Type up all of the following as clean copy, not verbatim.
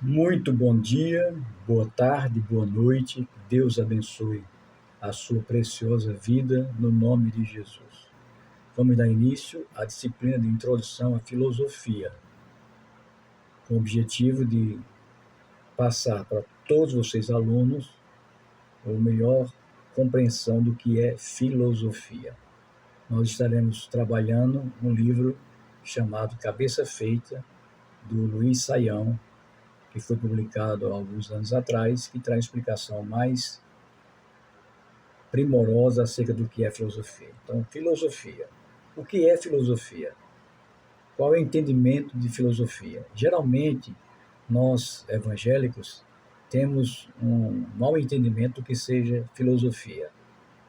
Muito bom dia, boa tarde, boa noite. Deus abençoe a sua preciosa vida no nome de Jesus. Vamos dar início à disciplina de introdução à filosofia, com o objetivo de passar para todos vocês alunos a melhor compreensão do que é filosofia. Nós estaremos trabalhando um livro chamado Cabeça Feita, do Luiz Saião, que foi publicado há alguns anos atrás, que traz explicação mais primorosa acerca do que é filosofia. Então, filosofia. O que é filosofia? Qual é o entendimento de filosofia? Geralmente, nós evangélicos temos um mau entendimento do que seja filosofia,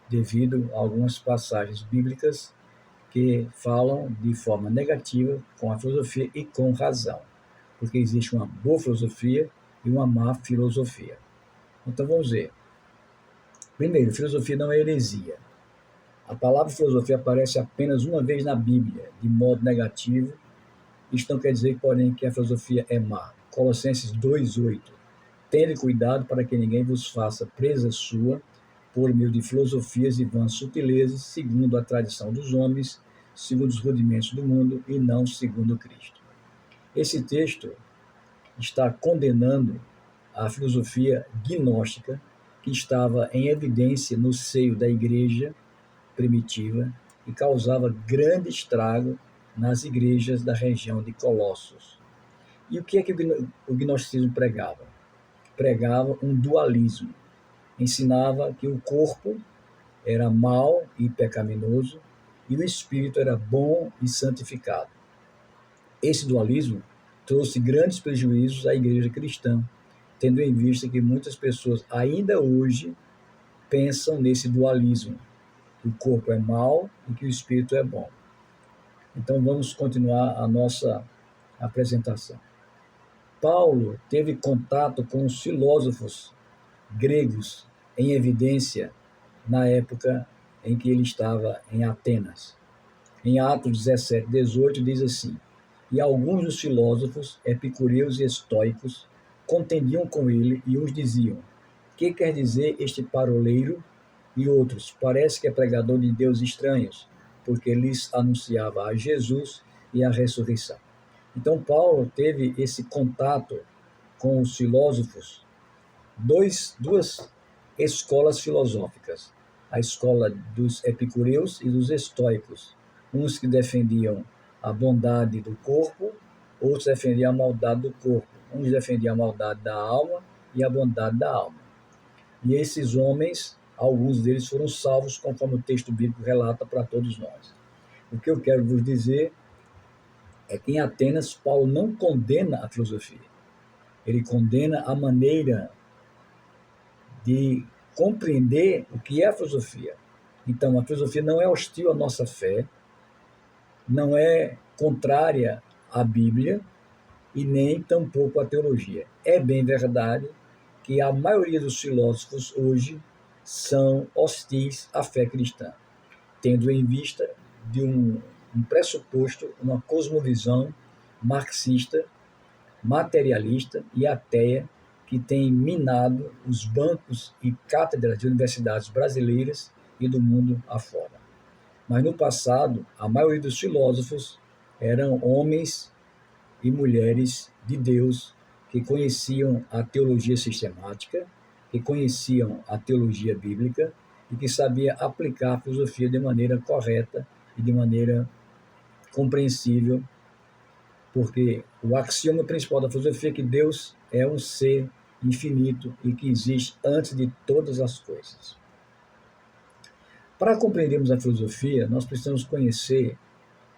devido a algumas passagens bíblicas que falam de forma negativa com a filosofia e com razão, porque existe uma boa filosofia e uma má filosofia. Então vamos ver. Primeiro, filosofia não é heresia. A palavra filosofia aparece apenas uma vez na Bíblia, de modo negativo. Isto não quer dizer, porém, que a filosofia é má. Colossenses 2:8. Tende cuidado para que ninguém vos faça presa sua por meio de filosofias e vãs sutilezas, segundo a tradição dos homens, segundo os rudimentos do mundo e não segundo Cristo. Esse texto está condenando a filosofia gnóstica que estava em evidência no seio da igreja primitiva e causava grande estrago nas igrejas da região de Colossos. E o que é que o gnosticismo pregava? Pregava um dualismo. Ensinava que o corpo era mau e pecaminoso e o espírito era bom e santificado. Esse dualismo trouxe grandes prejuízos à igreja cristã, tendo em vista que muitas pessoas ainda hoje pensam nesse dualismo, que o corpo é mau e que o espírito é bom. Então vamos continuar a nossa apresentação. Paulo teve contato com os filósofos gregos em evidência na época em que ele estava em Atenas. Em Atos 17:18 diz assim: E alguns dos filósofos, epicureus e estoicos, contendiam com ele e uns diziam: Que quer dizer este paroleiro? E outros: Parece que é pregador de deuses estranhos, porque lhes anunciava a Jesus e a ressurreição. Então Paulo teve esse contato com os filósofos, duas escolas filosóficas, a escola dos epicureus e dos estoicos, uns que defendiam a bondade do corpo, outros defendiam a maldade do corpo, uns defendiam a maldade da alma e a bondade da alma. E esses homens, alguns deles foram salvos, conforme o texto bíblico relata para todos nós. O que eu quero vos dizer é que em Atenas, Paulo não condena a filosofia. Ele condena a maneira de compreender o que é a filosofia. Então, a filosofia não é hostil à nossa fé, não é contrária à Bíblia e nem tampouco à teologia. É bem verdade que a maioria dos filósofos hoje são hostis à fé cristã, tendo em vista de um pressuposto, uma cosmovisão marxista, materialista e ateia que tem minado os bancos e cátedras de universidades brasileiras e do mundo afora. Mas no passado, a maioria dos filósofos eram homens e mulheres de Deus que conheciam a teologia sistemática, que conheciam a teologia bíblica e que sabia aplicar a filosofia de maneira correta e de maneira compreensível, porque o axioma principal da filosofia é que Deus é um ser infinito e que existe antes de todas as coisas. Para compreendermos a filosofia, nós precisamos conhecer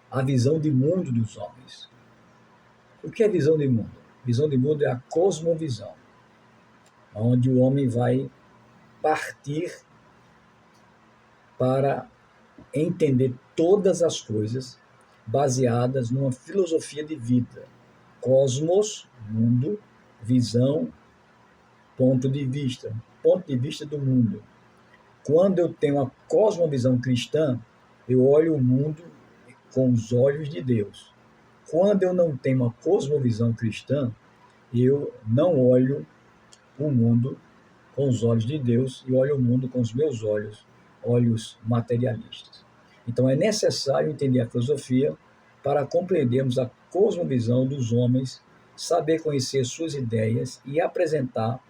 a visão de mundo dos homens. O que é visão de mundo? Visão de mundo é a cosmovisão, onde o homem vai partir para entender todas as coisas baseadas numa filosofia de vida. Cosmos, mundo, visão, ponto de vista do mundo. Quando eu tenho a cosmovisão cristã, eu olho o mundo com os olhos de Deus. Quando eu não tenho uma cosmovisão cristã, eu não olho o mundo com os olhos de Deus e olho o mundo com os meus olhos, olhos materialistas. Então é necessário entender a filosofia para compreendermos a cosmovisão dos homens, saber conhecer suas ideias e apresentar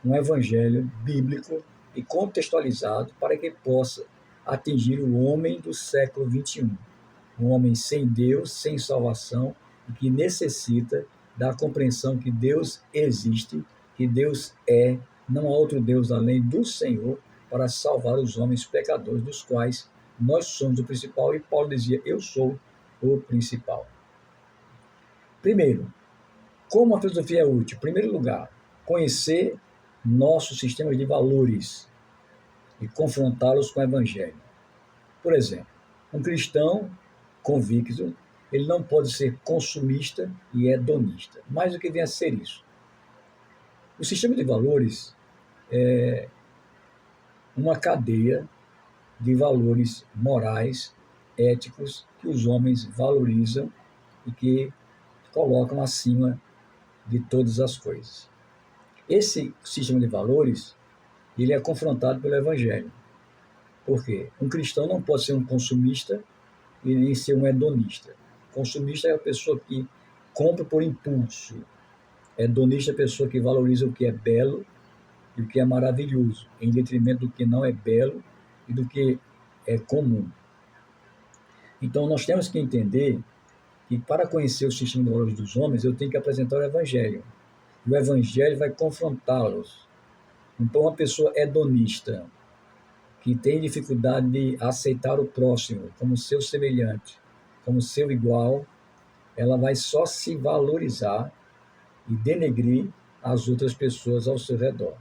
um evangelho bíblico e contextualizado para que possa atingir o homem do século XXI, um homem sem Deus, sem salvação e que necessita da compreensão que Deus existe, que Deus é, não há outro Deus além do Senhor para salvar os homens pecadores, dos quais nós somos o principal, e Paulo dizia: eu sou o principal. Primeiro, como a filosofia é útil? Em primeiro lugar, conhecer nossos sistemas de valores e confrontá-los com o evangelho. Por exemplo, um cristão convicto, ele não pode ser consumista e hedonista. Mais do que vem a ser isso. O sistema de valores é uma cadeia de valores morais, éticos, que os homens valorizam e que colocam acima de todas as coisas. Esse sistema de valores, ele é confrontado pelo Evangelho. Por quê? Um cristão não pode ser um consumista e nem ser um hedonista. Consumista é a pessoa que compra por impulso. Hedonista é a pessoa que valoriza o que é belo e o que é maravilhoso, em detrimento do que não é belo e do que é comum. Então, nós temos que entender que para conhecer o sistema de valores dos homens, eu tenho que apresentar o Evangelho. E o Evangelho vai confrontá-los. Então, uma pessoa hedonista, que tem dificuldade de aceitar o próximo como seu semelhante, como seu igual, ela vai só se valorizar e denegrir as outras pessoas ao seu redor.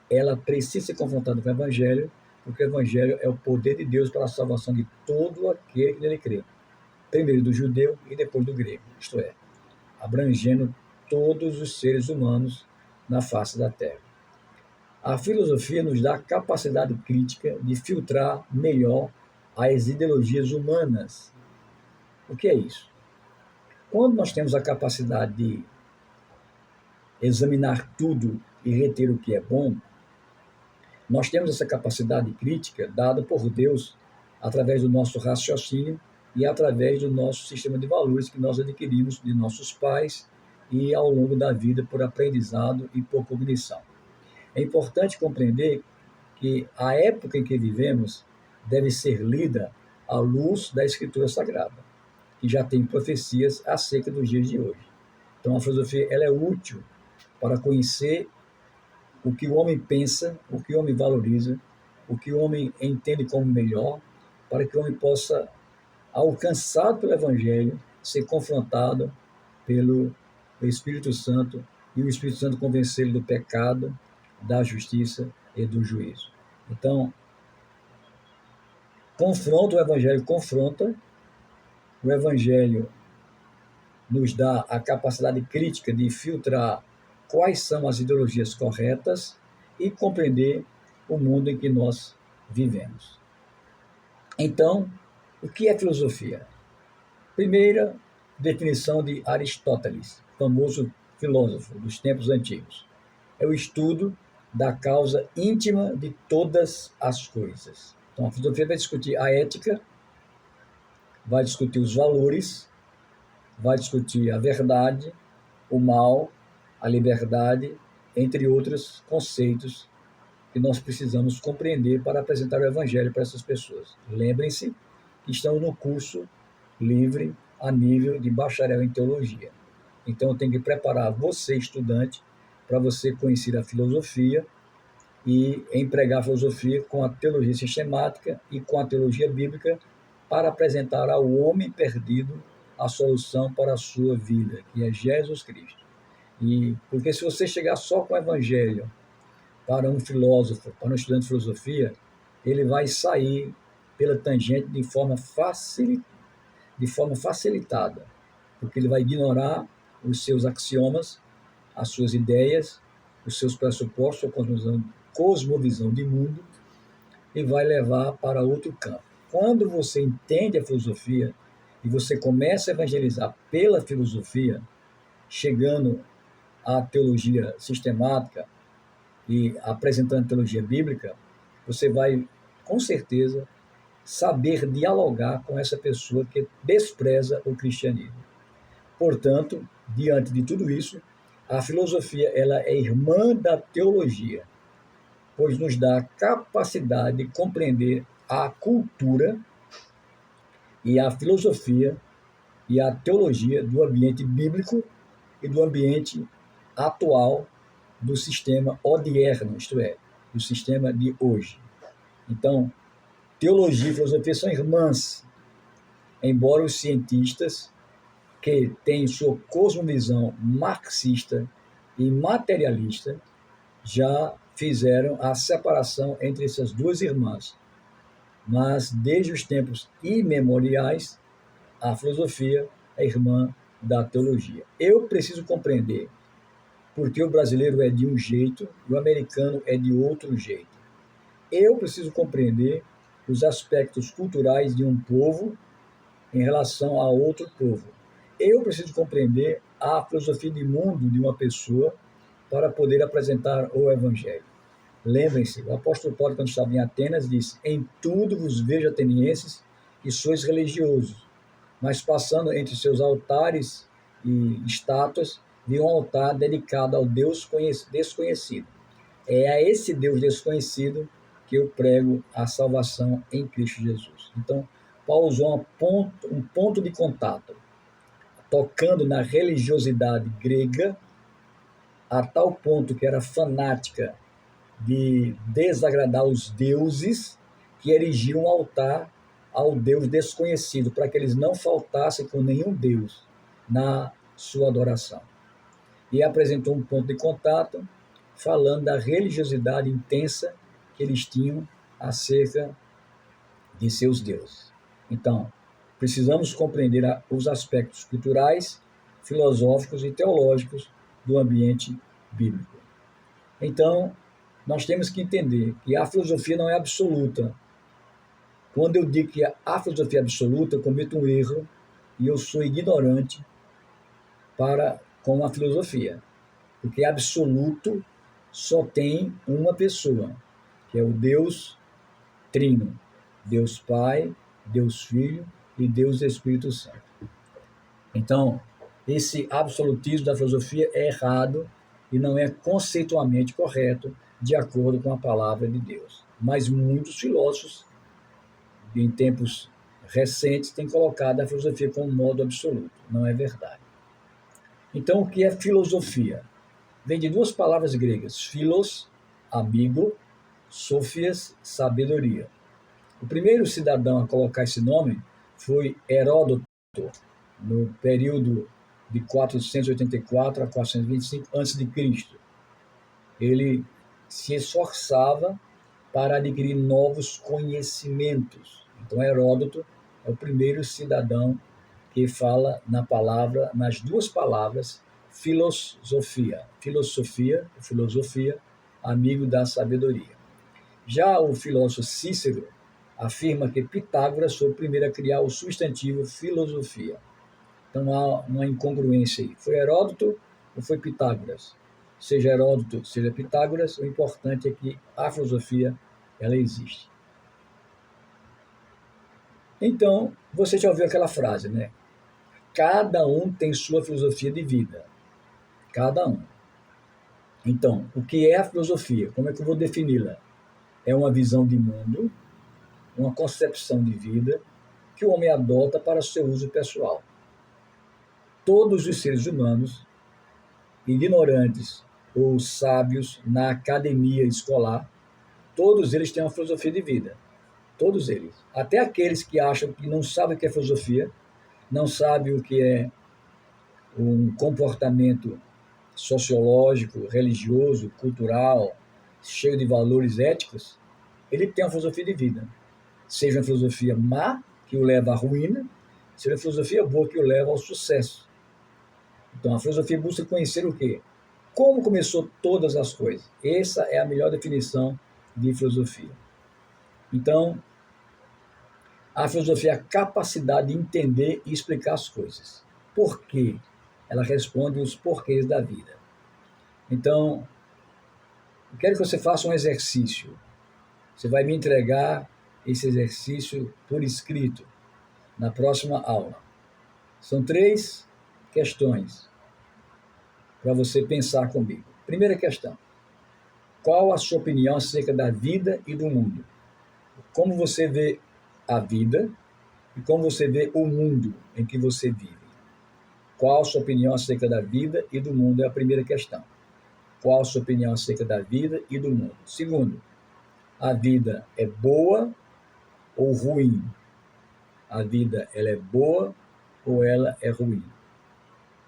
Ela precisa ser confrontada com o Evangelho, porque o Evangelho é o poder de Deus para a salvação de todo aquele que nele crê. Primeiro do judeu e depois do grego, isto é, abrangendo todos os seres humanos na face da terra. A filosofia nos dá a capacidade crítica de filtrar melhor as ideologias humanas. O que é isso? Quando nós temos a capacidade de examinar tudo e reter o que é bom, nós temos essa capacidade crítica dada por Deus através do nosso raciocínio e através do nosso sistema de valores que nós adquirimos de nossos pais e ao longo da vida por aprendizado e por cognição. É importante compreender que a época em que vivemos deve ser lida à luz da Escritura Sagrada, que já tem profecias acerca dos dias de hoje. Então, a filosofia ela é útil para conhecer o que o homem pensa, o que o homem valoriza, o que o homem entende como melhor, para que o homem possa, alcançado pelo Evangelho, ser confrontado pelo Espírito Santo e o Espírito Santo convencê-lo do pecado, da justiça e do juízo. Então, confronta, o Evangelho confronta, o Evangelho nos dá a capacidade crítica de filtrar quais são as ideologias corretas e compreender o mundo em que nós vivemos. Então, o que é filosofia? Primeira definição de Aristóteles, famoso filósofo dos tempos antigos. É o estudo da causa íntima de todas as coisas. Então, a filosofia vai discutir a ética, vai discutir os valores, vai discutir a verdade, o mal, a liberdade, entre outros conceitos que nós precisamos compreender para apresentar o Evangelho para essas pessoas. Lembrem-se que estão no curso livre a nível de bacharel em teologia. Então, eu tenho que preparar você, estudante, para você conhecer a filosofia e empregar a filosofia com a teologia sistemática e com a teologia bíblica para apresentar ao homem perdido a solução para a sua vida, que é Jesus Cristo. E porque se você chegar só com o Evangelho para um filósofo, para um estudante de filosofia, ele vai sair pela tangente de forma facilitada, porque ele vai ignorar os seus axiomas, as suas ideias, os seus pressupostos, a cosmovisão de mundo, e vai levar para outro campo. Quando você entende a filosofia e você começa a evangelizar pela filosofia, chegando a teologia sistemática e apresentando a teologia bíblica, você vai, com certeza, saber dialogar com essa pessoa que despreza o cristianismo. Portanto, diante de tudo isso, a filosofia ela é irmã da teologia, pois nos dá a capacidade de compreender a cultura e a filosofia e a teologia do ambiente bíblico e do ambiente atual do sistema odierno, isto é, do sistema de hoje. Então, teologia e filosofia são irmãs, embora os cientistas que têm sua cosmovisão marxista e materialista já fizeram a separação entre essas duas irmãs. Mas, desde os tempos imemoriais, a filosofia é irmã da teologia. Eu preciso compreender porque o brasileiro é de um jeito e o americano é de outro jeito. Eu preciso compreender os aspectos culturais de um povo em relação a outro povo. Eu preciso compreender a filosofia de mundo de uma pessoa para poder apresentar o evangelho. Lembrem-se, o apóstolo Paulo, quando estava em Atenas, disse: em tudo vos vejo, atenienses, que sois religiosos, mas passando entre seus altares e estátuas, vi um altar dedicado ao Deus desconhecido. É a esse Deus desconhecido que eu prego a salvação em Cristo Jesus. Então, Paulo usou um ponto de contato, tocando na religiosidade grega, a tal ponto que era fanática de desagradar os deuses, que erigiam um altar ao Deus desconhecido, para que eles não faltassem com nenhum Deus na sua adoração. E apresentou um ponto de contato, falando da religiosidade intensa que eles tinham acerca de seus deuses. Então, precisamos compreender os aspectos culturais, filosóficos e teológicos do ambiente bíblico. Então, nós temos que entender que a filosofia não é absoluta. Quando eu digo que a filosofia é absoluta, eu cometo um erro e eu sou ignorante com a filosofia. Porque absoluto só tem uma pessoa, que é o Deus Trino, Deus Pai, Deus Filho e Deus Espírito Santo. Então, esse absolutismo da filosofia é errado e não é conceitualmente correto de acordo com a palavra de Deus. Mas muitos filósofos, em tempos recentes, têm colocado a filosofia como modo absoluto. Não é verdade. Então, o que é filosofia? Vem de duas palavras gregas, philos, amigo, sophias, sabedoria. O primeiro cidadão a colocar esse nome foi Heródoto, no período de 484 a 425 a.C. Ele se esforçava para adquirir novos conhecimentos. Então, Heródoto é o primeiro cidadão que fala nas duas palavras, filosofia, amigo da sabedoria. Já o filósofo Cícero afirma que Pitágoras foi o primeiro a criar o substantivo filosofia. Então há uma incongruência aí. Foi Heródoto ou foi Pitágoras? Seja Heródoto, seja Pitágoras, o importante é que a filosofia ela existe. Então, você já ouviu aquela frase, né? Cada um tem sua filosofia de vida. Cada um. Então, o que é a filosofia? Como é que eu vou defini-la? É uma visão de mundo, uma concepção de vida que o homem adota para seu uso pessoal. Todos os seres humanos, ignorantes ou sábios na academia escolar, todos eles têm uma filosofia de vida. Todos eles. Até aqueles que acham que não sabem o que é filosofia, não sabem o que é um comportamento sociológico, religioso, cultural, cheio de valores éticos, ele tem uma filosofia de vida. Seja uma filosofia má, que o leva à ruína, seja uma filosofia boa, que o leva ao sucesso. Então, a filosofia busca conhecer o quê? Como começou todas as coisas. Essa é a melhor definição de filosofia. Então, a filosofia é a capacidade de entender e explicar as coisas. Por quê? Ela responde os porquês da vida. Então, eu quero que você faça um exercício. Você vai me entregar esse exercício por escrito na próxima aula. São 3 questões para você pensar comigo. Primeira questão: qual a sua opinião acerca da vida e do mundo? Como você vê a vida e como você vê o mundo em que você vive? Qual a sua opinião acerca da vida e do mundo? É a primeira questão. Qual a sua opinião acerca da vida e do mundo? Segundo, a vida é boa ou ruim? A vida, ela é boa ou ela é ruim?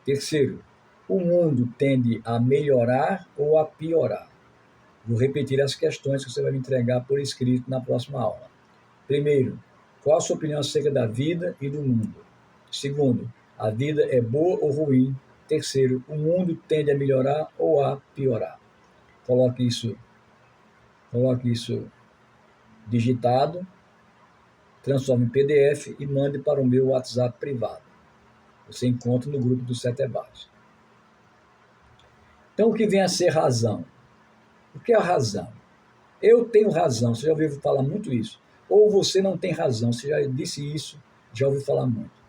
Terceiro, o mundo tende a melhorar ou a piorar? Vou repetir as questões que você vai me entregar por escrito na próxima aula. Primeiro, qual a sua opinião acerca da vida e do mundo? Segundo, a vida é boa ou ruim? Terceiro, o mundo tende a melhorar ou a piorar? Coloque isso digitado, transforme em PDF e mande para o meu WhatsApp privado. Você encontra no grupo do Sete Debates. Então, o que vem a ser razão? O que é a razão? Eu tenho razão, você já ouviu falar muito isso. Ou você não tem razão, você já disse isso, já ouviu falar muito.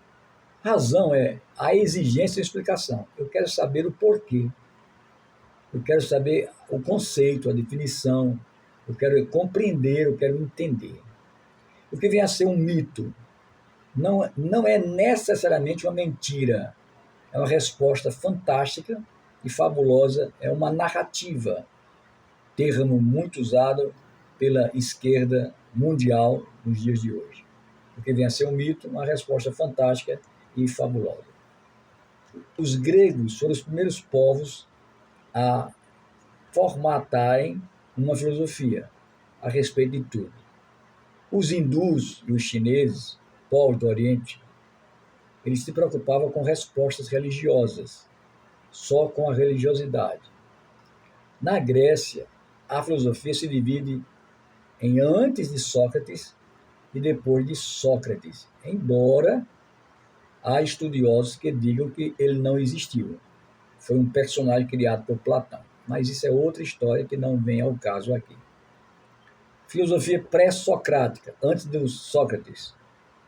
Razão é a exigência de explicação. Eu quero saber o porquê. Eu quero saber o conceito, a definição. Eu quero compreender, eu quero entender. O que vem a ser um mito não é necessariamente uma mentira. É uma resposta fantástica e fabulosa, é uma narrativa, termo muito usado pela esquerda mundial nos dias de hoje. O que vem a ser um mito, uma resposta fantástica e fabulosa. Os gregos foram os primeiros povos a formatarem uma filosofia a respeito de tudo. Os hindus e os chineses, povos do Oriente, eles se preocupavam com respostas religiosas, só com a religiosidade. Na Grécia, a filosofia se divide em antes de Sócrates e depois de Sócrates, embora há estudiosos que digam que ele não existiu. Foi um personagem criado por Platão. Mas isso é outra história que não vem ao caso aqui. Filosofia pré-socrática, antes do Sócrates,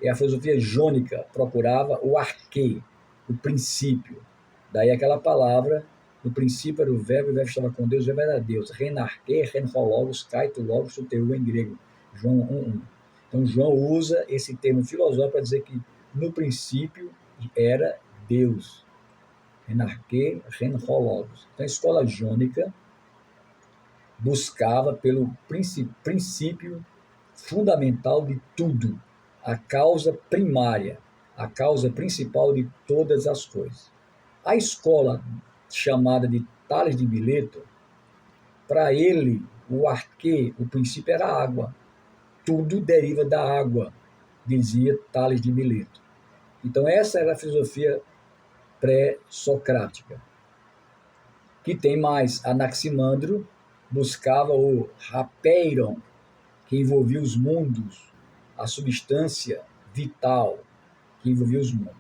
é a filosofia jônica, procurava o arquê, o princípio. Daí aquela palavra, no princípio era o verbo estava com Deus, o verbo era Deus. Renarquê, renrologos, kaito logos, soteu em grego. João 1:1. Então João usa esse termo filosófico para dizer que no princípio era Deus. Renarquê, renrologos. Então a escola jônica buscava pelo princípio fundamental de tudo, a causa primária, a causa principal de todas as coisas. A escola chamada de Tales de Mileto, para ele, o arquê, o princípio era a água. Tudo deriva da água, dizia Tales de Mileto. Então essa era a filosofia pré-socrática. Que tem mais, Anaximandro buscava o rapeiron, que envolvia os mundos, a substância vital que envolvia os mundos.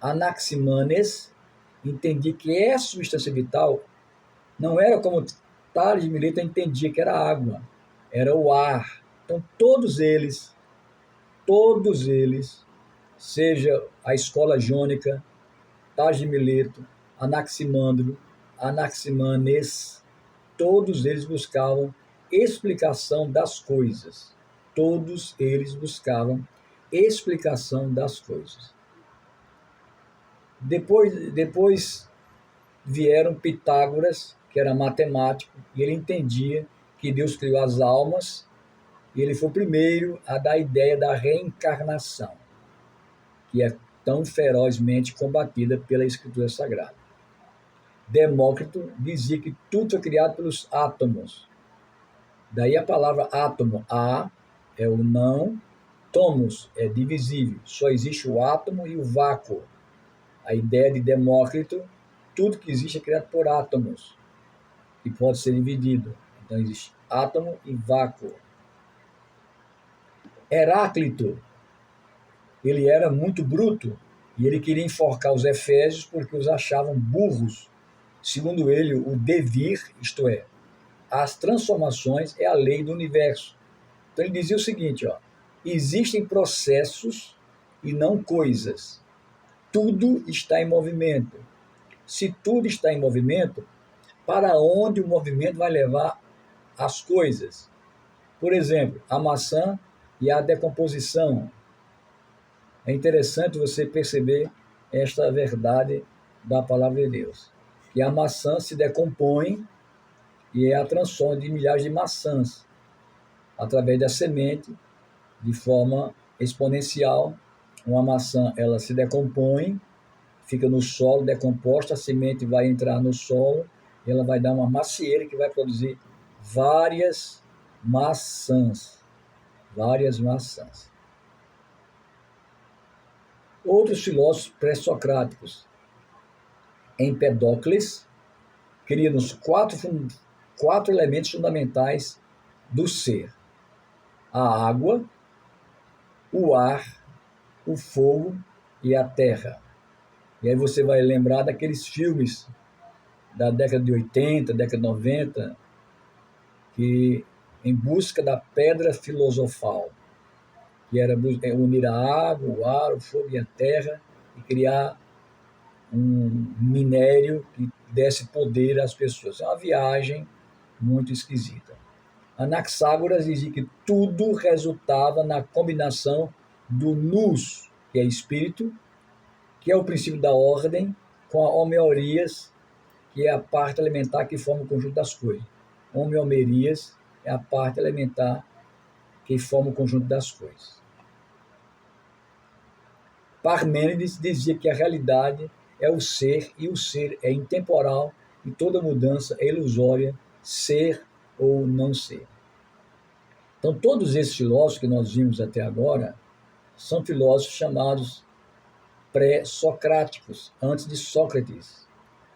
Anaximanes entendia que essa substância vital não era como Tales de Mileto entendia que era água, era o ar. Então todos eles, seja a escola jônica, Tales de Mileto, Anaximandro, Anaximanes, todos eles buscavam explicação das coisas. Todos eles buscavam explicação das coisas. Depois vieram Pitágoras, que era matemático, e ele entendia que Deus criou as almas, e ele foi o primeiro a dar a ideia da reencarnação, que é tão ferozmente combatida pela Escritura Sagrada. Demócrito dizia que tudo foi criado pelos átomos. Daí a palavra átomo, a é o não, tomos é divisível, só existe o átomo e o vácuo. A ideia de Demócrito, tudo que existe é criado por átomos, e pode ser dividido. Então existe átomo e vácuo. Heráclito, ele era muito bruto, e ele queria enforcar os efésios porque os achavam burros, segundo ele, o devir, isto é, as transformações é a lei do universo. Então ele dizia o seguinte, ó, existem processos e não coisas. Tudo está em movimento. Se tudo está em movimento, para onde o movimento vai levar as coisas? Por exemplo, a maçã e a decomposição. É interessante você perceber esta verdade da palavra de Deus, que a maçã se decompõe e é a transforma de milhares de maçãs através da semente de forma exponencial. Uma maçã, ela se decompõe, fica no solo, decomposta, a semente vai entrar no solo e ela vai dar uma macieira que vai produzir várias maçãs. Várias maçãs. Outros filósofos pré-socráticos, Empedocles, cria-nos quatro elementos fundamentais do ser: a água, o ar, o fogo e a terra. E aí você vai lembrar daqueles filmes da década de 80, década de 90, que em busca da pedra filosofal, que era unir a água, o ar, o fogo e a terra e criar um minério que desse poder às pessoas. É uma viagem muito esquisita. Anaxágoras dizia que tudo resultava na combinação do nous, que é espírito, que é o princípio da ordem, com a homeorias, que é a parte elementar que forma o conjunto das coisas. Homeomerias é a parte elementar que forma o conjunto das coisas. Parmênides dizia que a realidade é o ser, e o ser é intemporal, e toda mudança é ilusória, ser ou não ser. Então, todos esses filósofos que nós vimos até agora são filósofos chamados pré-socráticos, antes de Sócrates.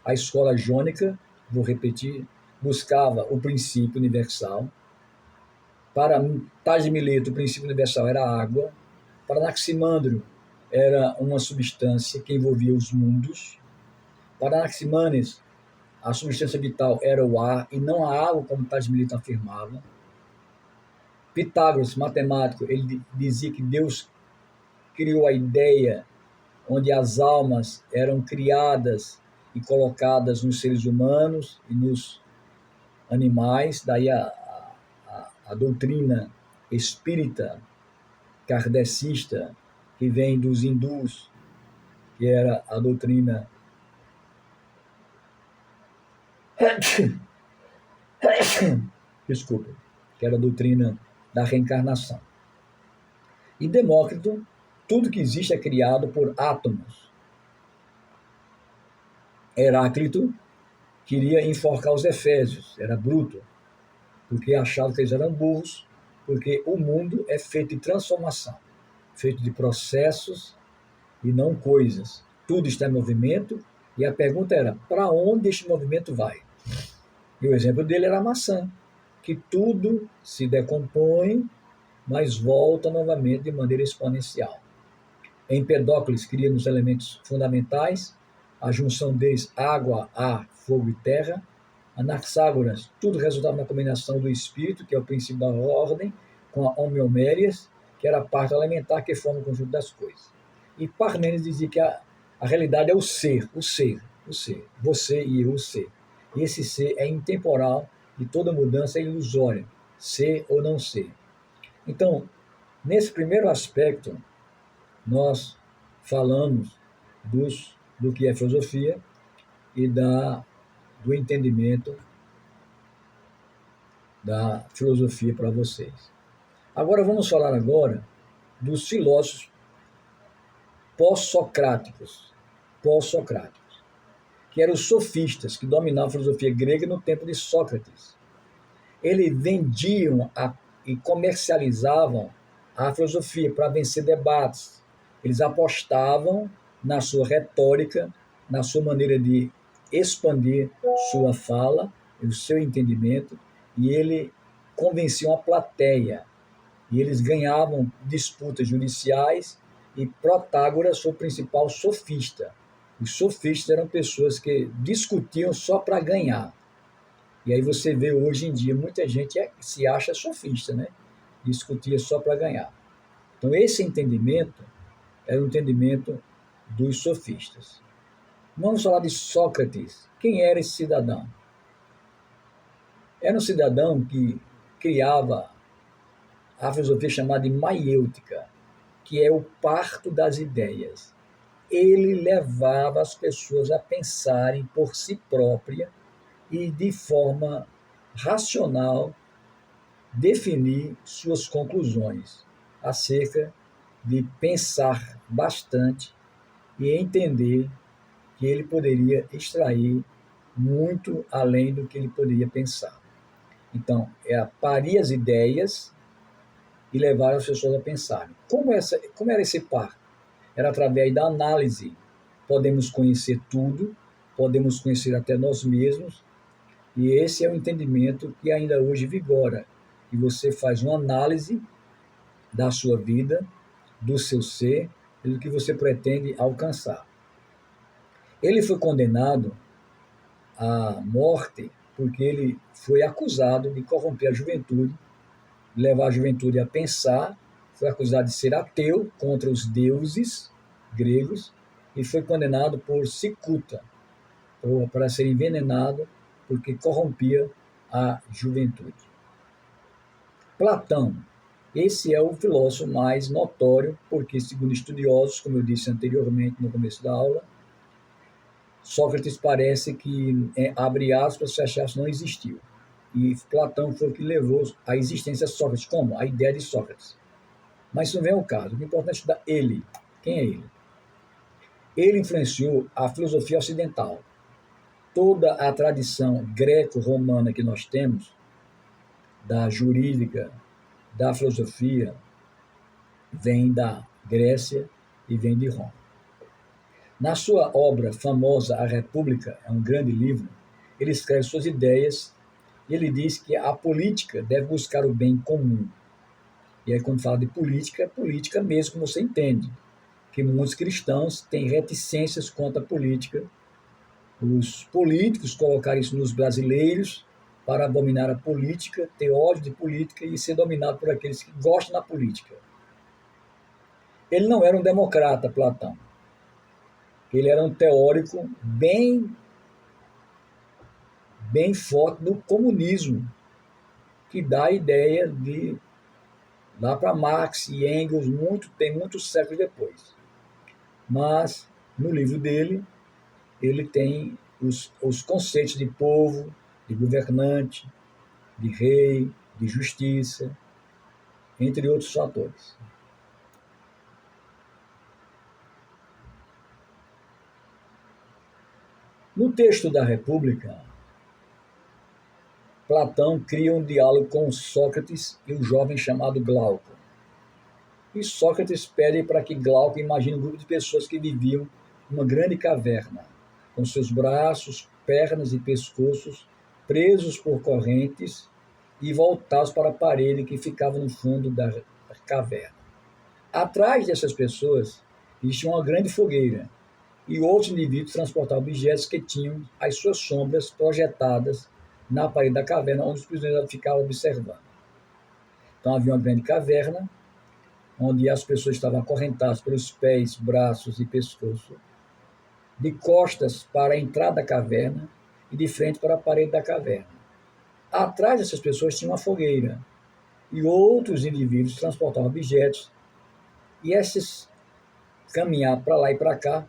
A escola jônica, vou repetir, buscava o princípio universal. Para Tales de Mileto, o princípio universal era a água. Para Anaximandro, era uma substância que envolvia os mundos. Para Anaximenes, a substância vital era o ar e não a água, como Tales de Mileto afirmava. Pitágoras, matemático, ele dizia que Deus criou a ideia onde as almas eram criadas e colocadas nos seres humanos e nos animais. Daí a doutrina espírita kardecista, que vem dos hindus, que era a doutrina desculpa, que era a doutrina da reencarnação. E Demócrito, tudo que existe é criado por átomos. Heráclito queria enforcar os efésios, era bruto, porque achava que eles eram burros, porque o mundo é feito de transformação, feito de processos e não coisas. Tudo está em movimento, e a pergunta era, para onde este movimento vai? E o exemplo dele era a maçã, que tudo se decompõe, mas volta novamente de maneira exponencial. Empedocles cria nos elementos fundamentais, a junção deles água, ar, fogo e terra. Anaxágoras, tudo resultava na combinação do espírito, que é o princípio da ordem, com a homeomérias, que era a parte elementar que forma o conjunto das coisas. E Parmênides dizia que a realidade é o ser, você e eu, o ser. E esse ser é intemporal e toda mudança é ilusória, ser ou não ser. Então, nesse primeiro aspecto, nós falamos do que é filosofia e do entendimento da filosofia para vocês. Agora vamos falar dos filósofos pós-socráticos, que eram os sofistas que dominavam a filosofia grega no tempo de Sócrates. Eles vendiam e comercializavam a filosofia para vencer debates. Eles apostavam na sua retórica, na sua maneira de expandir sua fala, o seu entendimento, e ele convenciam a plateia. E eles ganhavam disputas judiciais, e Protágoras foi o principal sofista. Os sofistas eram pessoas que discutiam só para ganhar. E aí você vê hoje em dia muita gente se acha sofista, né? Discutia só para ganhar. Então esse entendimento era o entendimento dos sofistas. Vamos falar de Sócrates. Quem era esse cidadão? Era um cidadão que criava a filosofia chamada de maiêutica, que é o parto das ideias. Ele levava as pessoas a pensarem por si própria e de forma racional definir suas conclusões acerca de pensar bastante e entender que ele poderia extrair muito além do que ele poderia pensar. Então, é parir as ideias e levar as pessoas a pensarem. Como era esse par? Era através da análise. Podemos conhecer tudo, podemos conhecer até nós mesmos, e esse é o entendimento que ainda hoje vigora. E você faz uma análise da sua vida, do seu ser e do que você pretende alcançar. Ele foi condenado à morte porque ele foi acusado de corromper a juventude, levar a juventude a pensar, foi acusado de ser ateu contra os deuses gregos e foi condenado por cicuta, para ser envenenado porque corrompia a juventude. Platão, esse é o filósofo mais notório, porque, segundo estudiosos, como eu disse anteriormente no começo da aula, Sócrates parece que, abre aspas, fecha aspas, não existiu. E Platão foi o que levou à existência de Sócrates. Como? A ideia de Sócrates. Mas isso não vem ao caso. O importante é estudar ele. Quem é ele? Ele influenciou a filosofia ocidental. Toda a tradição greco-romana que nós temos, da jurídica, da filosofia, vem da Grécia e vem de Roma. Na sua obra famosa, A República, é um grande livro, ele escreve suas ideias e ele diz que a política deve buscar o bem comum. E aí, quando fala de política, é política mesmo, como você entende. Que muitos cristãos têm reticências contra a política. Os políticos colocaram isso nos brasileiros para abominar a política, ter ódio de política e ser dominado por aqueles que gostam da política. Ele não era um democrata, Platão. Ele era um teórico bem forte do comunismo, que dá a ideia de lá para Marx e Engels, muitos séculos depois. Mas, no livro dele, ele tem os conceitos de povo, de governante, de rei, de justiça, entre outros fatores. No texto da República, Platão cria um diálogo com Sócrates e um jovem chamado Glauco. E Sócrates pede para que Glauco imagine um grupo de pessoas que viviam numa grande caverna, com seus braços, pernas e pescoços presos por correntes e voltados para a parede que ficava no fundo da caverna. Atrás dessas pessoas existia uma grande fogueira e outros indivíduos transportavam objetos que tinham as suas sombras projetadas na parede da caverna, onde os prisioneiros ficavam observando. Então havia uma grande caverna, onde as pessoas estavam acorrentadas pelos pés, braços e pescoço, de costas para a entrada da caverna e de frente para a parede da caverna. Atrás dessas pessoas tinha uma fogueira e outros indivíduos transportavam objetos e esses caminhar para lá e para cá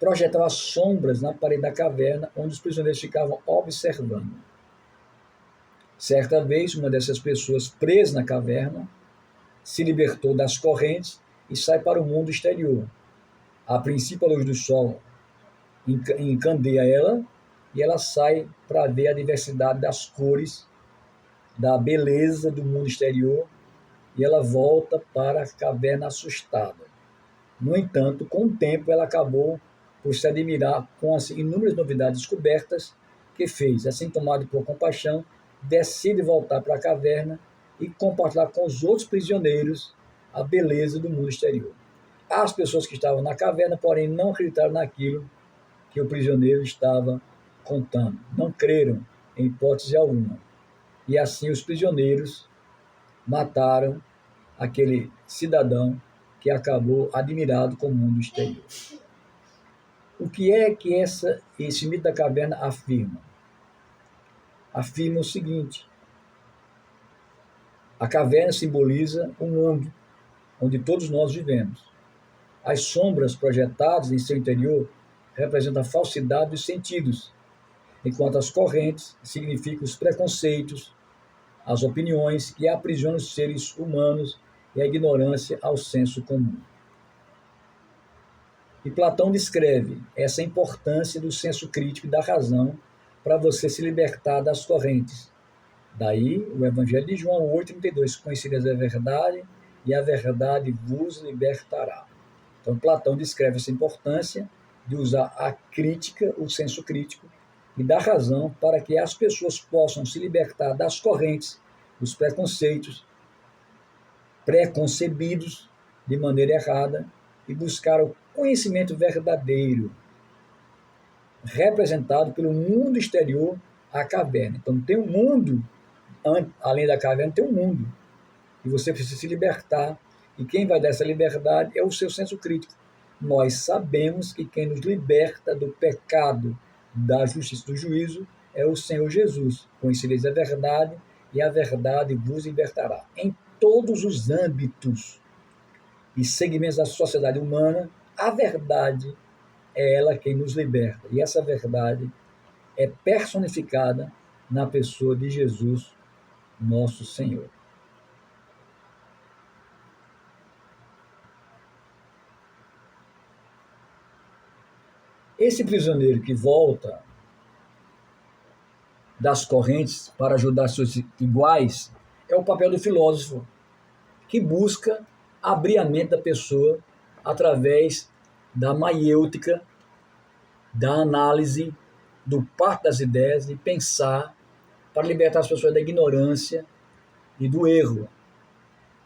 projetavam sombras na parede da caverna onde os prisioneiros ficavam observando. Certa vez, uma dessas pessoas presa na caverna se libertou das correntes e sai para o mundo exterior. A princípio, a luz do sol encandeia ela e ela sai para ver a diversidade das cores, da beleza do mundo exterior e ela volta para a caverna assustada. No entanto, com o tempo, ela acabou por se admirar com as inúmeras novidades descobertas que fez. Assim, tomado por compaixão, decide voltar para a caverna e compartilhar com os outros prisioneiros a beleza do mundo exterior. As pessoas que estavam na caverna, porém, não acreditaram naquilo que o prisioneiro estava contando. Não creram em hipótese alguma. E assim os prisioneiros mataram aquele cidadão que acabou admirado com o mundo exterior. O que é que esse mito da caverna afirma? Afirma o seguinte: a caverna simboliza o mundo onde todos nós vivemos. As sombras projetadas em seu interior representam a falsidade dos sentidos, enquanto as correntes significam os preconceitos, as opiniões que aprisionam os seres humanos e a ignorância ao senso comum. E Platão descreve essa importância do senso crítico e da razão para você se libertar das correntes. Daí o Evangelho de João 8,32: conhecereis a verdade e a verdade vos libertará. Então Platão descreve essa importância de usar a crítica, o senso crítico, e da razão para que as pessoas possam se libertar das correntes, dos preconceitos preconcebidos de maneira errada e buscar o conhecimento verdadeiro, representado pelo mundo exterior à caverna. Então tem um mundo, além da caverna tem um mundo, e você precisa se libertar, e quem vai dar essa liberdade é o seu senso crítico. Nós sabemos que quem nos liberta do pecado, da justiça e do juízo é o Senhor Jesus. Conhecereis a verdade e a verdade vos libertará. Em todos os âmbitos e segmentos da sociedade humana, a verdade é ela quem nos liberta. E essa verdade é personificada na pessoa de Jesus, nosso Senhor. Esse prisioneiro que volta das correntes para ajudar seus iguais é o papel do filósofo, que busca abrir a mente da pessoa através da maiêutica, da análise, do parto das ideias, de pensar para libertar as pessoas da ignorância e do erro,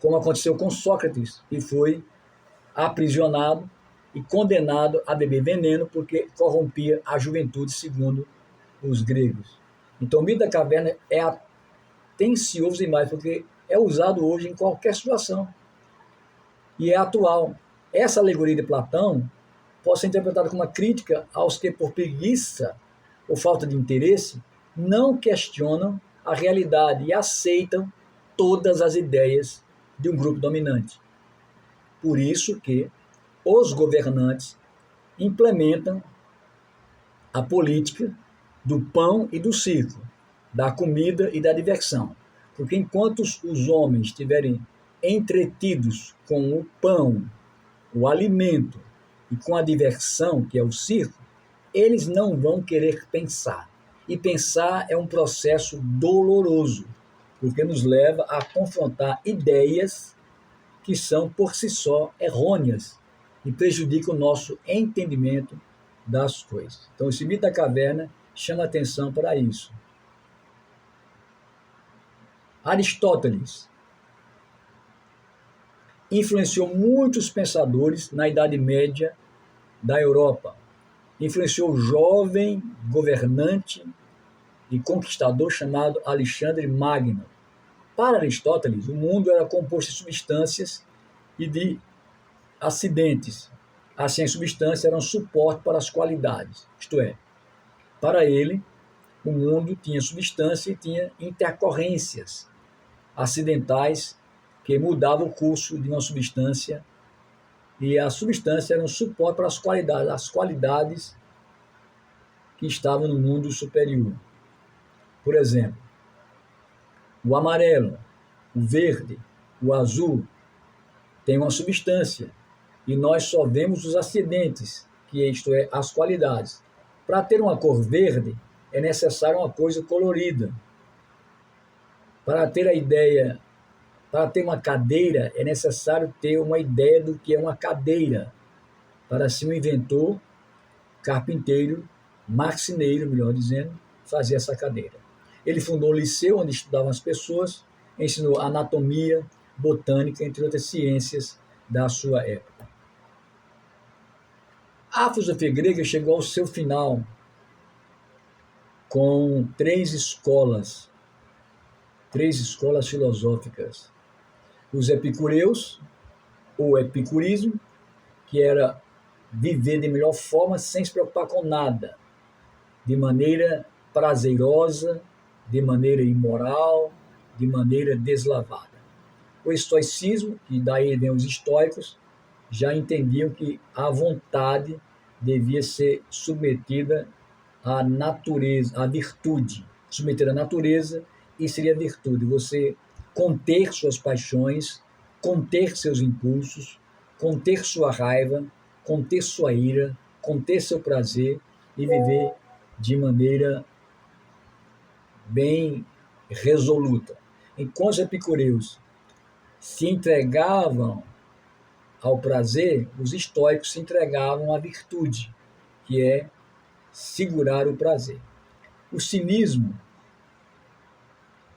como aconteceu com Sócrates, que foi aprisionado e condenado a beber veneno porque corrompia a juventude, segundo os gregos. Então o mito da caverna é atencioso demais, porque é usado hoje em qualquer situação e é atual. Essa alegoria de Platão pode ser interpretada como uma crítica aos que, por preguiça ou falta de interesse, não questionam a realidade e aceitam todas as ideias de um grupo dominante. Por isso que os governantes implementam a política do pão e do circo, da comida e da diversão. Porque enquanto os homens estiverem entretidos com o pão, o alimento e com a diversão, que é o circo, eles não vão querer pensar. E pensar é um processo doloroso, porque nos leva a confrontar ideias que são por si só errôneas e prejudicam o nosso entendimento das coisas. Então esse mito da caverna chama atenção para isso. Aristóteles influenciou muitos pensadores na Idade Média da Europa. Influenciou o jovem governante e conquistador chamado Alexandre Magno. Para Aristóteles, o mundo era composto de substâncias e de acidentes. Assim, as substâncias eram suporte para as qualidades. Isto é, para ele, o mundo tinha substância e tinha intercorrências acidentais que mudavam o curso de uma substância, e a substância era um suporte para as qualidades que estavam no mundo superior. Por exemplo, o amarelo, o verde, o azul tem uma substância e nós só vemos os acidentes, que isto é, as qualidades. Para ter uma cor verde é necessário uma coisa colorida. Para ter uma cadeira é necessário ter uma ideia do que é uma cadeira. Para assim o inventor, carpinteiro, marceneiro, melhor dizendo, fazia essa cadeira. Ele fundou um liceu onde estudavam as pessoas, ensinou anatomia, botânica, entre outras ciências da sua época. A filosofia grega chegou ao seu final com três escolas filosóficas. Os epicureus, ou epicurismo, que era viver de melhor forma sem se preocupar com nada, de maneira prazerosa, de maneira imoral, de maneira deslavada. O estoicismo, que daí vem os estoicos, já entendiam que a vontade devia ser submetida à natureza, à virtude. Submetida à natureza e seria virtude. Você conter suas paixões, conter seus impulsos, conter sua raiva, conter sua ira, conter seu prazer e viver de maneira bem resoluta. Enquanto os epicureus se entregavam ao prazer, os estoicos se entregavam à virtude, que é segurar o prazer. O cinismo,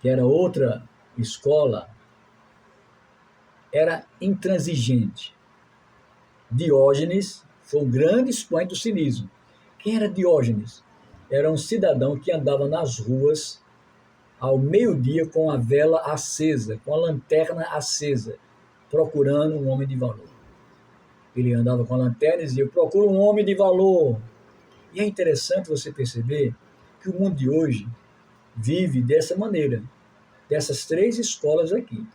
que era outra escola, era intransigente. Diógenes foi um grande expoente do cinismo. Quem era Diógenes? Era um cidadão que andava nas ruas ao meio-dia com a vela acesa, com a lanterna acesa, procurando um homem de valor. Ele andava com a lanterna e dizia: eu procuro um homem de valor. E é interessante você perceber que o mundo de hoje vive dessa maneira, dessas três escolas aqui.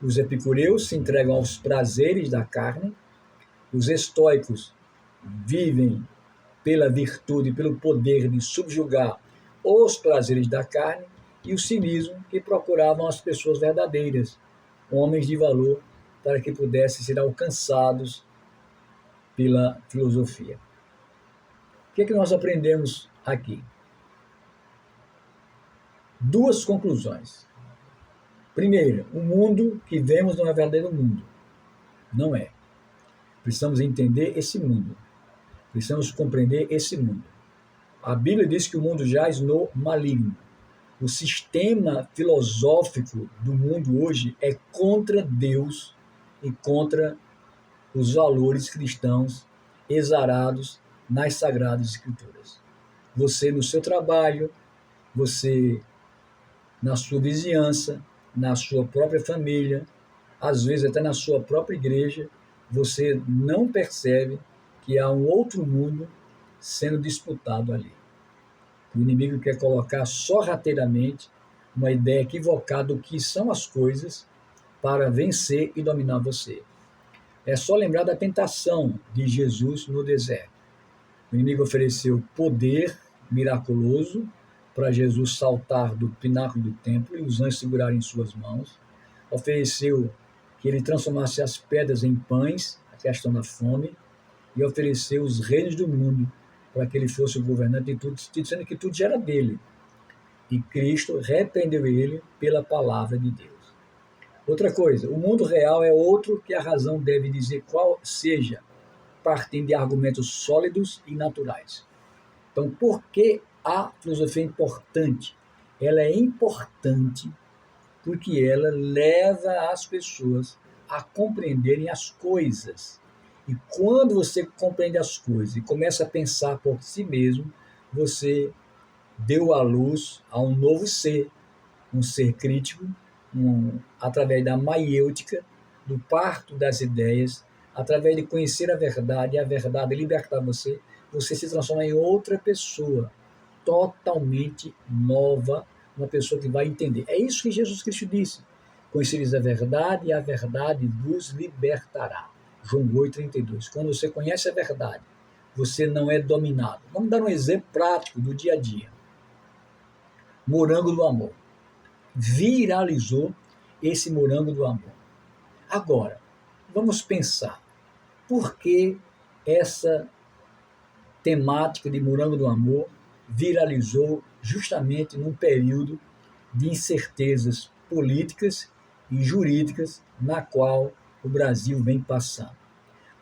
Os epicureus se entregam aos prazeres da carne, os estoicos vivem pela virtude, pelo poder de subjugar os prazeres da carne, e o cinismo, que procuravam as pessoas verdadeiras, homens de valor, para que pudessem ser alcançados pela filosofia. O que é que nós aprendemos aqui? Duas conclusões. Primeira, o mundo que vemos não é verdadeiro mundo. Não é. Precisamos entender esse mundo. Precisamos compreender esse mundo. A Bíblia diz que o mundo jaz no maligno. O sistema filosófico do mundo hoje é contra Deus e contra os valores cristãos exarados nas Sagradas Escrituras. Você no seu trabalho, você na sua vizinhança, na sua própria família, às vezes até na sua própria igreja, você não percebe que há um outro mundo sendo disputado ali. O inimigo quer colocar sorrateiramente uma ideia equivocada do que são as coisas para vencer e dominar você. É só lembrar da tentação de Jesus no deserto. O inimigo ofereceu poder miraculoso para Jesus saltar do pináculo do templo e os anjos segurarem em suas mãos. Ofereceu que ele transformasse as pedras em pães, a questão da fome, e ofereceu os reinos do mundo para que ele fosse o governante de tudo, dizendo que tudo já era dele. E Cristo repreendeu ele pela palavra de Deus. Outra coisa, o mundo real é outro que a razão deve dizer qual seja, partindo de argumentos sólidos e naturais. Então, por que a filosofia é importante? Ela é importante porque ela leva as pessoas a compreenderem as coisas. E quando você compreende as coisas e começa a pensar por si mesmo, você deu à luz a um novo ser, um ser crítico, através da maiêutica, do parto das ideias, através de conhecer a verdade, e a verdade libertar você, você se transforma em outra pessoa, totalmente nova, uma pessoa que vai entender. É isso que Jesus Cristo disse: conhecereis a verdade e a verdade vos libertará. João 8,32. Quando você conhece a verdade, você não é dominado. Vamos dar um exemplo prático do dia a dia. Morango do amor. Viralizou esse morango do amor. Agora, vamos pensar, por que essa temática de morango do amor viralizou justamente num período de incertezas políticas e jurídicas na qual o Brasil vem passando?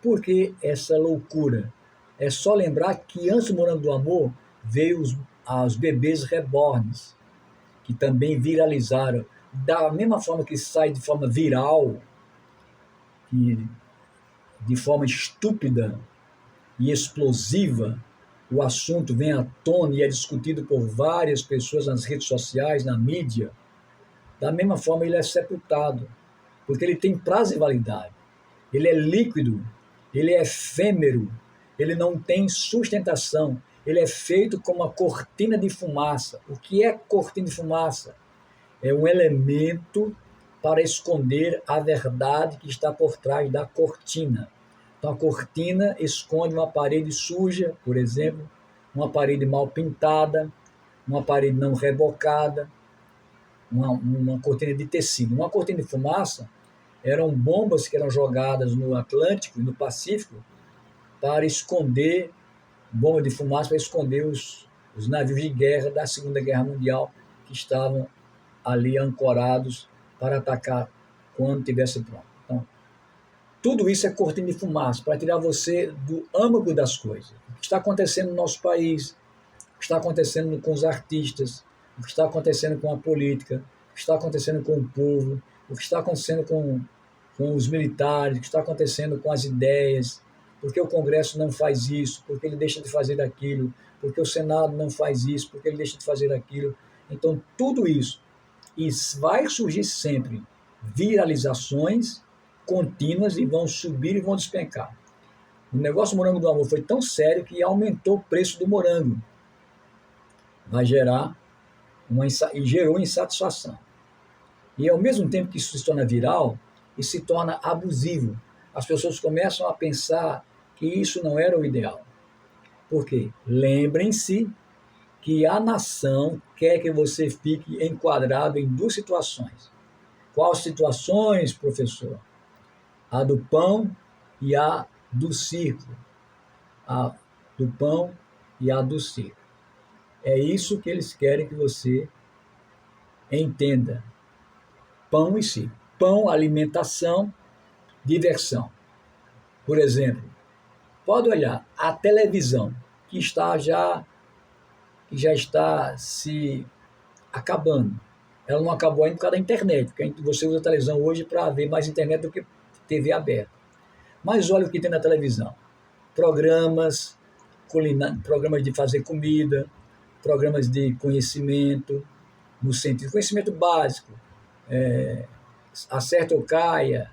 Por que essa loucura? É só lembrar que antes do morango do amor veio os bebês reborns, que também viralizaram, da mesma forma que sai de forma viral, e de forma estúpida, e explosiva, o assunto vem à tona e é discutido por várias pessoas nas redes sociais, na mídia, da mesma forma ele é sepultado, porque ele tem prazo de validade. Ele é líquido, ele é efêmero, ele não tem sustentação, ele é feito como uma cortina de fumaça. O que é cortina de fumaça? É um elemento para esconder a verdade que está por trás da cortina. Então, a cortina esconde uma parede suja, por exemplo, uma parede mal pintada, uma parede não rebocada, uma cortina de tecido. Uma cortina de fumaça eram bombas que eram jogadas no Atlântico e no Pacífico para esconder, bomba de fumaça para esconder os navios de guerra da Segunda Guerra Mundial que estavam ali ancorados para atacar quando tivesse pronto. Então, tudo isso é cortina de fumaça para tirar você do âmago das coisas. O que está acontecendo no nosso país, o que está acontecendo com os artistas, o que está acontecendo com a política, o que está acontecendo com o povo, o que está acontecendo com os militares, o que está acontecendo com as ideias, porque o Congresso não faz isso, porque ele deixa de fazer aquilo, porque o Senado não faz isso, porque ele deixa de fazer aquilo. Então, tudo isso. E vai surgir sempre viralizações contínuas e vão subir e vão despencar. O negócio do morango do amor foi tão sério que aumentou o preço do morango. Vai gerar e gerou insatisfação. E ao mesmo tempo que isso se torna viral, isso se torna abusivo. As pessoas começam a pensar que isso não era o ideal. Por quê? Lembrem-se que a nação quer que você fique enquadrado em duas situações. Quais situações, professor? A do pão e a do circo. A do pão e a do circo. É isso que eles querem que você entenda. Pão e circo. Pão, alimentação, diversão. Por exemplo, pode olhar a televisão, que já está se acabando. Ela não acabou ainda por causa da internet, porque você usa a televisão hoje para ver mais internet do que TV aberta. Mas olha o que tem na televisão. Programas de fazer comida, programas de conhecimento, no sentido de conhecimento básico, acerta ou caia,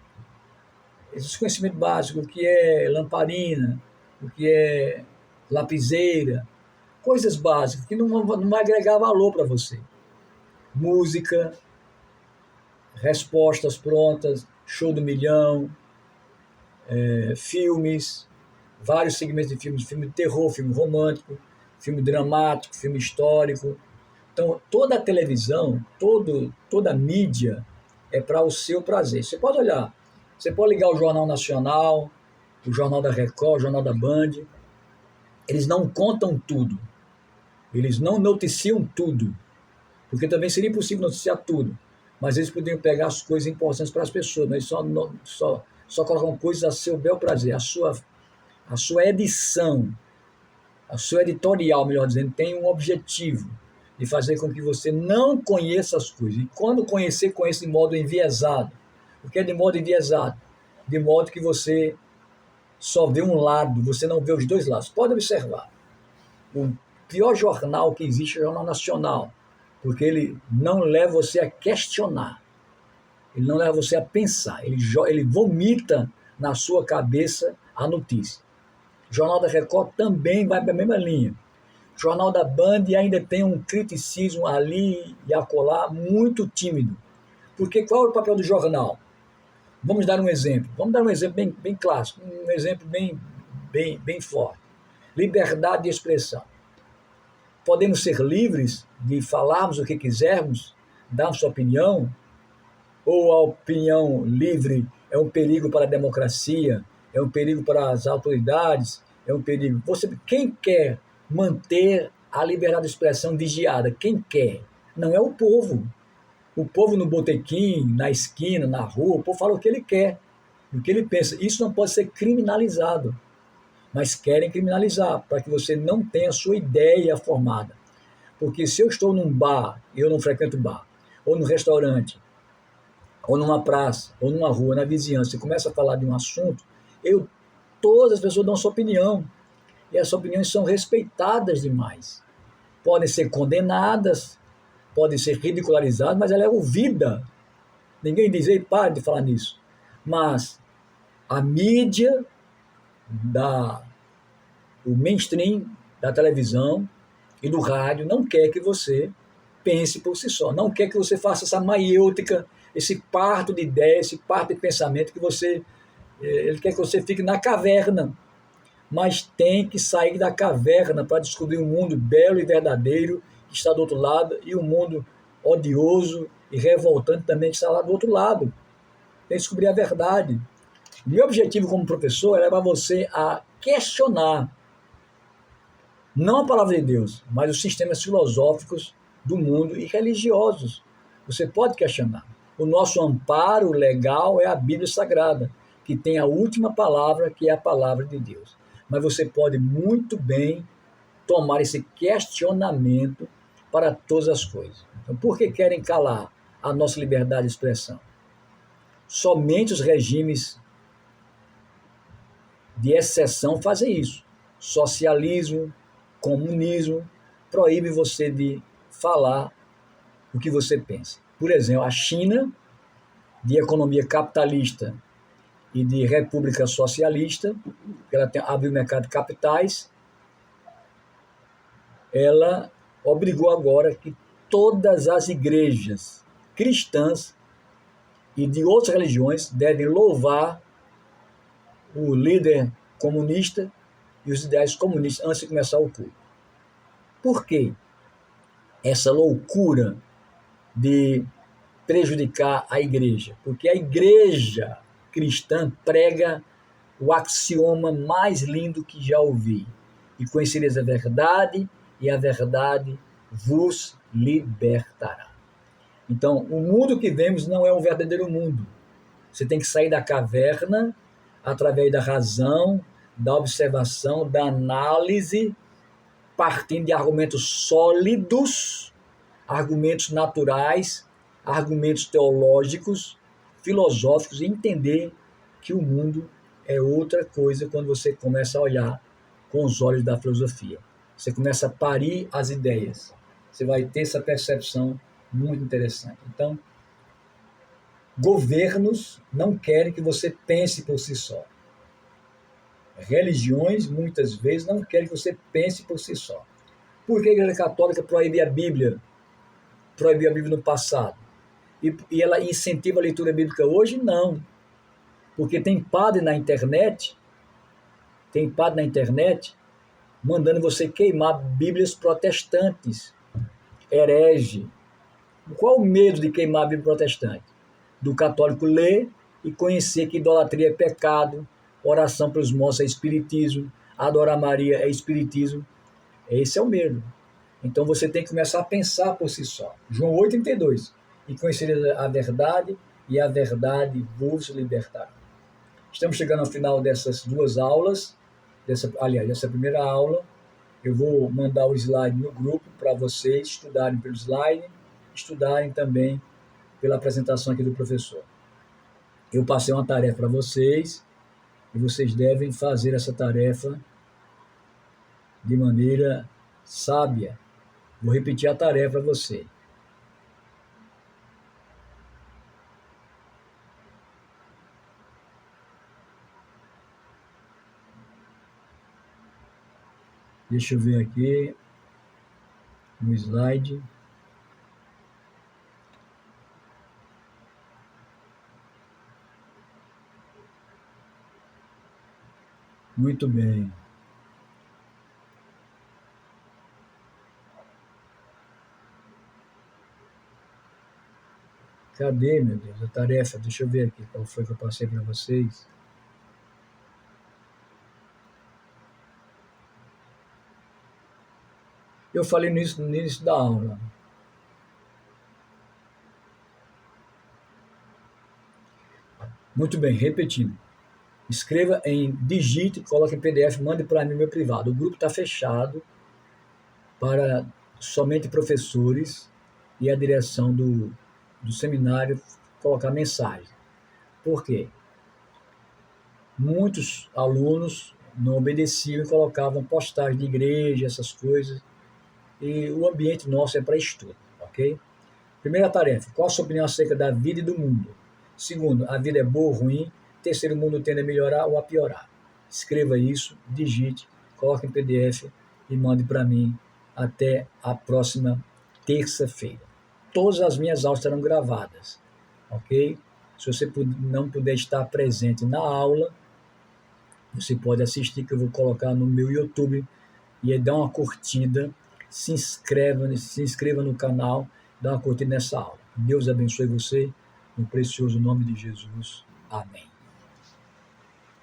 esse conhecimento básico, o que é lamparina, o que é lapiseira, coisas básicas que não vai agregar valor para você. Música, respostas prontas, show do milhão, filmes, vários segmentos de filmes, filme de terror, filme romântico, filme dramático, filme histórico. Então, toda a televisão, toda a mídia é para o seu prazer. Você pode olhar, você pode ligar o Jornal Nacional, o Jornal da Record, o Jornal da Band. Eles não contam tudo. Eles não noticiam tudo. Porque também seria impossível noticiar tudo. Mas eles poderiam pegar as coisas importantes para as pessoas. Mas só colocam coisas a seu bel prazer. A sua edição, a sua editorial, melhor dizendo, tem um objetivo de fazer com que você não conheça as coisas. E quando conhecer, conheça de modo enviesado. O que é de modo enviesado? De modo que você só vê um lado, você não vê os dois lados. Pode observar. O pior jornal que existe é o Jornal Nacional, porque ele não leva você a questionar. Ele não leva você a pensar. Ele vomita na sua cabeça a notícia. O Jornal da Record também vai para a mesma linha. O Jornal da Band ainda tem um criticismo ali e acolá muito tímido. Porque qual é o papel do jornal? Vamos dar um exemplo. Vamos dar um exemplo bem clássico, um exemplo bem forte. Liberdade de expressão. Podemos ser livres de falarmos o que quisermos, dar sua opinião, ou a opinião livre é um perigo para a democracia, é um perigo para as autoridades, é um perigo. Quem quer manter a liberdade de expressão vigiada? Quem quer? Não é o povo. O povo no botequim, na esquina, na rua, o povo fala o que ele quer, o que ele pensa. Isso não pode ser criminalizado, mas querem criminalizar para que você não tenha a sua ideia formada. Porque se eu estou num bar, eu não frequento bar, ou num restaurante, ou numa praça, ou numa rua, na vizinhança, e começa a falar de um assunto, todas as pessoas dão sua opinião. e essas opiniões são respeitadas demais. Podem ser condenadas, podem ser ridicularizadas, mas ela é ouvida. Ninguém diz, ei, pare de falar nisso. Mas a mídia, o mainstream da televisão e do rádio não quer que você pense por si só, não quer que você faça essa maiêutica, esse parto de ideias, esse parto de pensamento que você, ele quer que você fique na caverna, mas tem que sair da caverna para descobrir um mundo belo e verdadeiro que está do outro lado e um mundo odioso e revoltante também que está lá do outro lado. Tem que descobrir a verdade. Meu objetivo como professor é levar você a questionar não a palavra de Deus, mas os sistemas filosóficos do mundo e religiosos. Você pode questionar. O nosso amparo legal é a Bíblia Sagrada, que tem a última palavra, que é a palavra de Deus. Mas você pode muito bem tomar esse questionamento para todas as coisas. Então, por que querem calar a nossa liberdade de expressão? Somente os regimes de exceção fazem isso. Socialismo, comunismo, proíbe você de falar o que você pensa. Por exemplo, a China, de economia capitalista e de república socialista, ela abriu o mercado de capitais, ela obrigou agora que todas as igrejas cristãs e de outras religiões devem louvar o líder comunista e os ideais comunistas antes de começar o culto. Por quê? Essa loucura de prejudicar a igreja? Porque a igreja cristã prega o axioma mais lindo que já ouvi. E conhecereis a verdade, e a verdade vos libertará. Então, o mundo que vemos não é o verdadeiro mundo. Você tem que sair da caverna através da razão, da observação, da análise, partindo de argumentos sólidos, argumentos naturais, argumentos teológicos, filosóficos, e entender que o mundo é outra coisa quando você começa a olhar com os olhos da filosofia. Você começa a parir as ideias. Você vai ter essa percepção muito interessante. Então, governos não querem que você pense por si só. Religiões, muitas vezes, não querem que você pense por si só. Por que a Igreja Católica proíbe a Bíblia? Proibiu a Bíblia no passado. E ela incentiva a leitura bíblica hoje? Não. Porque tem padre na internet mandando você queimar Bíblias protestantes, herege. Qual o medo de queimar a Bíblia protestante? Do católico ler e conhecer que idolatria é pecado, oração pelos mortos é espiritismo, adorar Maria é espiritismo. Esse é o medo. Então você tem que começar a pensar por si só. João 8,32. E conhecer a verdade, e a verdade vos libertará. Estamos chegando ao final dessas duas aulas, dessa primeira aula. Eu vou mandar o slide no grupo para vocês estudarem pelo slide, estudarem também pela apresentação aqui do professor. Eu passei uma tarefa para vocês e vocês devem fazer essa tarefa de maneira sábia. Vou repetir a tarefa para você. Deixa eu ver aqui no slide. Muito bem. Cadê, meu Deus, a tarefa? Deixa eu ver aqui qual foi que eu passei para vocês. Eu falei nisso no início da aula. Muito bem, repetindo. Escreva digite, coloque em PDF, mande para mim no meu privado. O grupo está fechado para somente professores e a direção do seminário colocar mensagem. Por quê? Muitos alunos não obedeciam e colocavam postagem de igreja, essas coisas. E o ambiente nosso é para estudo, ok? Primeira tarefa, qual a sua opinião acerca da vida e do mundo? Segundo, a vida é boa ou ruim? Terceiro, o mundo tende a melhorar ou a piorar? Escreva isso, digite, coloque em PDF e mande para mim até a próxima terça-feira. Todas as minhas aulas serão gravadas, ok? Se você não puder estar presente na aula, você pode assistir, que eu vou colocar no meu YouTube, e aí dá uma curtida, se inscreva no canal, dá uma curtida nessa aula. Deus abençoe você, no precioso nome de Jesus. Amém.